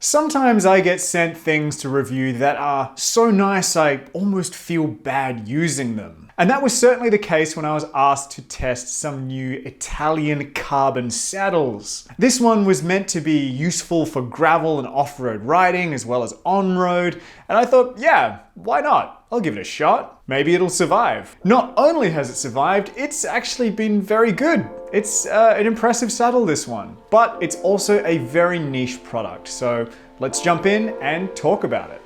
Sometimes I get sent things to review that are so nice I almost feel bad using them. And that was certainly the case when I was asked to test some new Italian carbon saddles. This one was meant to be useful for gravel and off-road riding as well as on-road, and I thought, yeah, why not? I'll give it a shot. Maybe it'll survive. Not only has it survived, it's actually been very good. It's an impressive saddle, this one. But it's also a very niche product, so let's jump in and talk about it.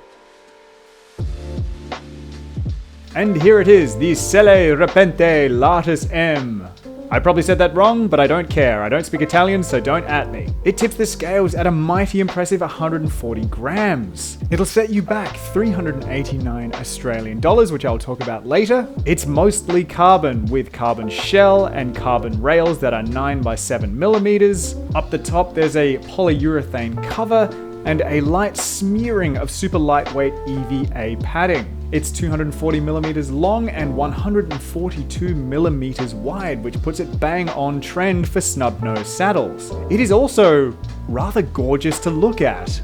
And here it is, the Selle Repente Latus M. I probably said that wrong, but I don't care. I don't speak Italian, so don't at me. It tips the scales at a mighty impressive 140 grams. It'll set you back 389 Australian dollars, which I'll talk about later. It's mostly carbon, with carbon shell and carbon rails that are 9 by 7 millimeters. Up the top, there's a polyurethane cover and a light smearing of super lightweight EVA padding. It's 240 millimeters long and 142 millimeters wide, which puts it bang on trend for snub-nosed saddles. It is also rather gorgeous to look at.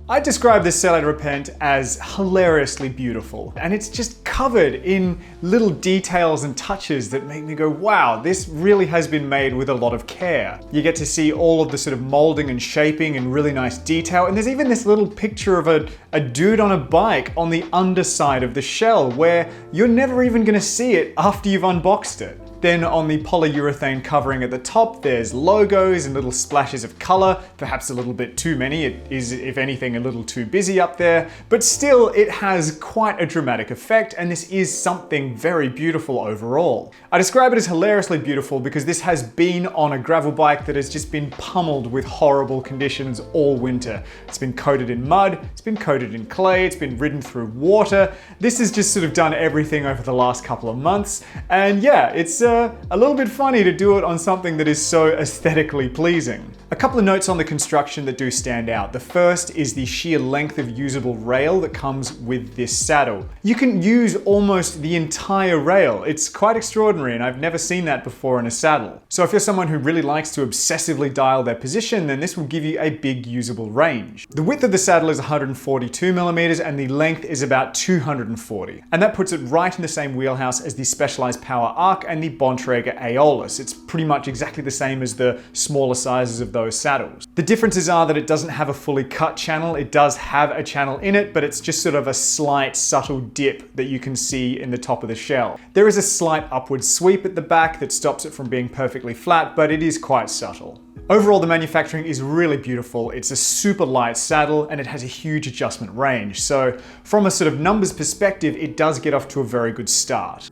I describe the Selle Repente as hilariously beautiful, and it's just covered in little details and touches that make me go, wow, this really has been made with a lot of care. You get to see all of the sort of molding and shaping and really nice detail, and there's even this little picture of a dude on a bike on the underside of the shell where you're never even going to see it after you've unboxed it. Then on the polyurethane covering at the top, there's logos and little splashes of color, perhaps a little bit too many. It is, if anything, a little too busy up there, but still it has quite a dramatic effect, and this is something very beautiful overall. I describe it as hilariously beautiful because this has been on a gravel bike that has just been pummeled with horrible conditions all winter. It's been coated in mud, it's been coated in clay, it's been ridden through water. This has just sort of done everything over the last couple of months, and yeah, it's a little bit funny to do it on something that is so aesthetically pleasing. A couple of notes on the construction that do stand out. The first is the sheer length of usable rail that comes with this saddle. You can use almost the entire rail. It's quite extraordinary, and I've never seen that before in a saddle. So if you're someone who really likes to obsessively dial their position, then this will give you a big usable range. The width of the saddle is 142 millimeters and the length is about 240. And that puts it right in the same wheelhouse as the Specialized Power Arc and the Bontrager Aeolus. It's pretty much exactly the same as the smaller sizes of those saddles. The differences are that it doesn't have a fully cut channel. It does have a channel in it, but it's just sort of a slight subtle dip that you can see in the top of the shell. There is a slight upward sweep at the back that stops it from being perfectly flat, but it is quite subtle. Overall, the manufacturing is really beautiful. It's a super light saddle and it has a huge adjustment range. So from a sort of numbers perspective, it does get off to a very good start.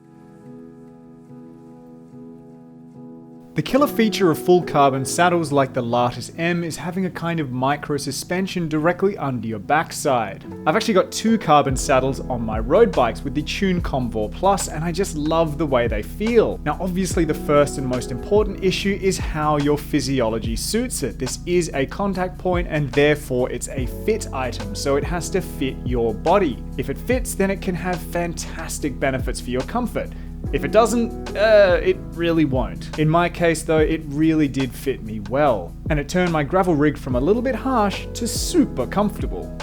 The killer feature of full carbon saddles like the Latus M is having a kind of micro suspension directly under your backside. I've actually got two carbon saddles on my road bikes with the Tune Comvor Plus, and I just love the way they feel. Now obviously the first and most important issue is how your physiology suits it. This is a contact point and therefore it's a fit item, so it has to fit your body. If it fits, then it can have fantastic benefits for your comfort. If it doesn't, it really won't. In my case though, it really did fit me well, and it turned my gravel rig from a little bit harsh to super comfortable.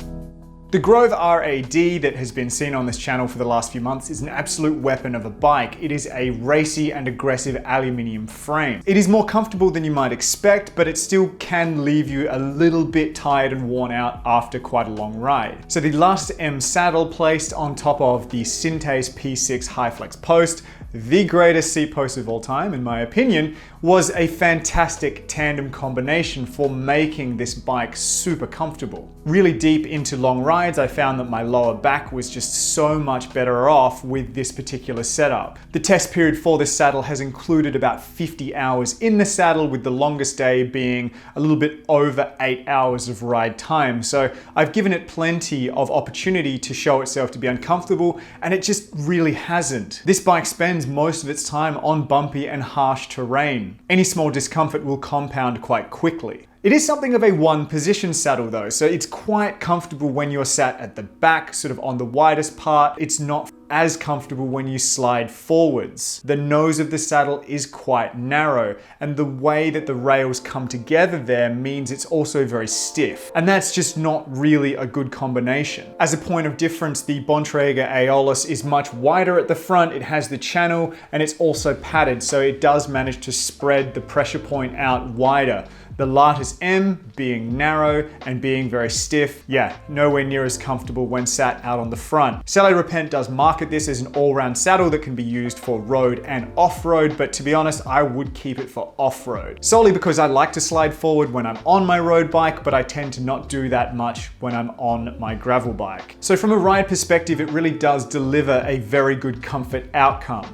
The Grove RAD that has been seen on this channel for the last few months is an absolute weapon of a bike. It is a racy and aggressive aluminium frame. It is more comfortable than you might expect, but it still can leave you a little bit tired and worn out after quite a long ride. So the Latus M saddle placed on top of the Syntace P6 High Flex post, the greatest seat post of all time in my opinion, was a fantastic tandem combination for making this bike super comfortable. Really deep into long rides, I found that my lower back was just so much better off with this particular setup. The test period for this saddle has included about 50 hours in the saddle, with the longest day being a little bit over 8 hours of ride time. So I've given it plenty of opportunity to show itself to be uncomfortable, and it just really hasn't. This bike spends most of its time on bumpy and harsh terrain. Any small discomfort will compound quite quickly. It is something of a one-position saddle though, so it's quite comfortable when you're sat at the back, sort of on the widest part. It's not as comfortable when you slide forwards. The nose of the saddle is quite narrow, and the way that the rails come together there means it's also very stiff, and that's just not really a good combination. As a point of difference, the Bontrager Aeolus is much wider at the front, it has the channel, and it's also padded, so it does manage to spread the pressure point out wider. The Latus M being narrow and being very stiff, yeah, nowhere near as comfortable when sat out on the front. Selle Repente does market this as an all-round saddle that can be used for road and off-road, but to be honest, I would keep it for off-road. Solely because I like to slide forward when I'm on my road bike, but I tend to not do that much when I'm on my gravel bike. So from a ride perspective, it really does deliver a very good comfort outcome.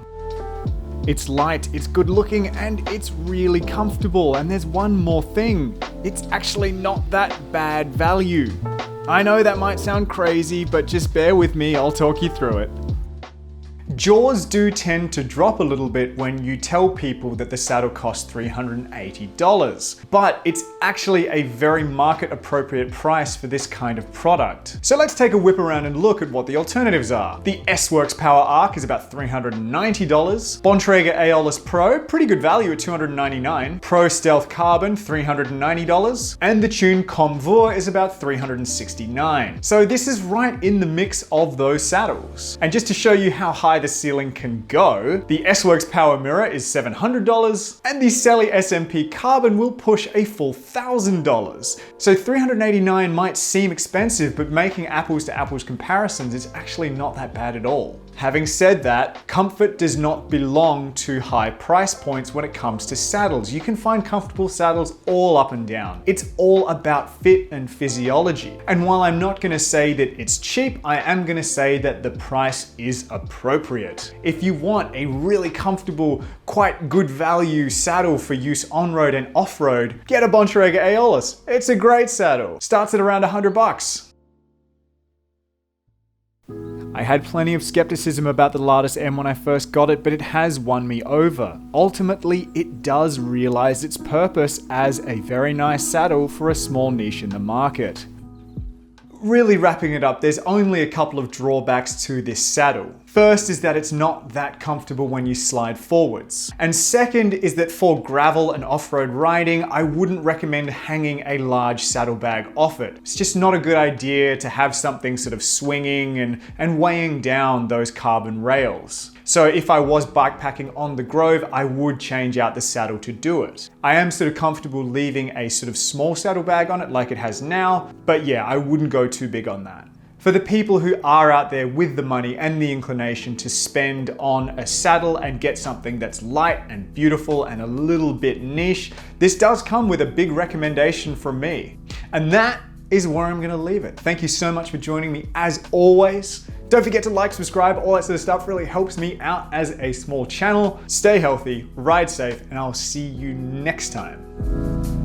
It's light, it's good looking, and it's really comfortable. And there's one more thing. It's actually not that bad value. I know that might sound crazy, but just bear with me, I'll talk you through it. Jaws do tend to drop a little bit when you tell people that the saddle costs $380, but it's actually a very market appropriate price for this kind of product. So let's take a whip around and look at what the alternatives are. The S-Works Power Arc is about $390, Bontrager Aeolus Pro, pretty good value at $299, Pro Stealth Carbon, $390, and the Tune Comvor is about $369. So this is right in the mix of those saddles. And just to show you how high the ceiling can go, the S-Works Power Mirror is $700, and the Selle SMP Carbon will push a full $1,000. So $389 might seem expensive, but making apples to apples comparisons is actually not that bad at all. Having said that, comfort does not belong to high price points when it comes to saddles. You can find comfortable saddles all up and down. It's all about fit and physiology. And while I'm not gonna say that it's cheap, I am gonna say that the price is appropriate. If you want a really comfortable, quite good value saddle for use on-road and off-road, get a Bontrager Aeolus. It's a great saddle. Starts at around $100. I had plenty of skepticism about the Latus M when I first got it, but it has won me over. Ultimately, it does realize its purpose as a very nice saddle for a small niche in the market. Really wrapping it up, there's only a couple of drawbacks to this saddle. First is that it's not that comfortable when you slide forwards. And second is that for gravel and off-road riding, I wouldn't recommend hanging a large saddlebag off it. It's just not a good idea to have something sort of swinging and weighing down those carbon rails. So if I was bikepacking on the Grove, I would change out the saddle to do it. I am sort of comfortable leaving a sort of small saddlebag on it like it has now, but yeah, I wouldn't go too big on that. For the people who are out there with the money and the inclination to spend on a saddle and get something that's light and beautiful and a little bit niche, this does come with a big recommendation from me. And that is where I'm gonna leave it. Thank you so much for joining me as always. Don't forget to like, subscribe, all that sort of stuff really helps me out as a small channel. Stay healthy, ride safe, and I'll see you next time.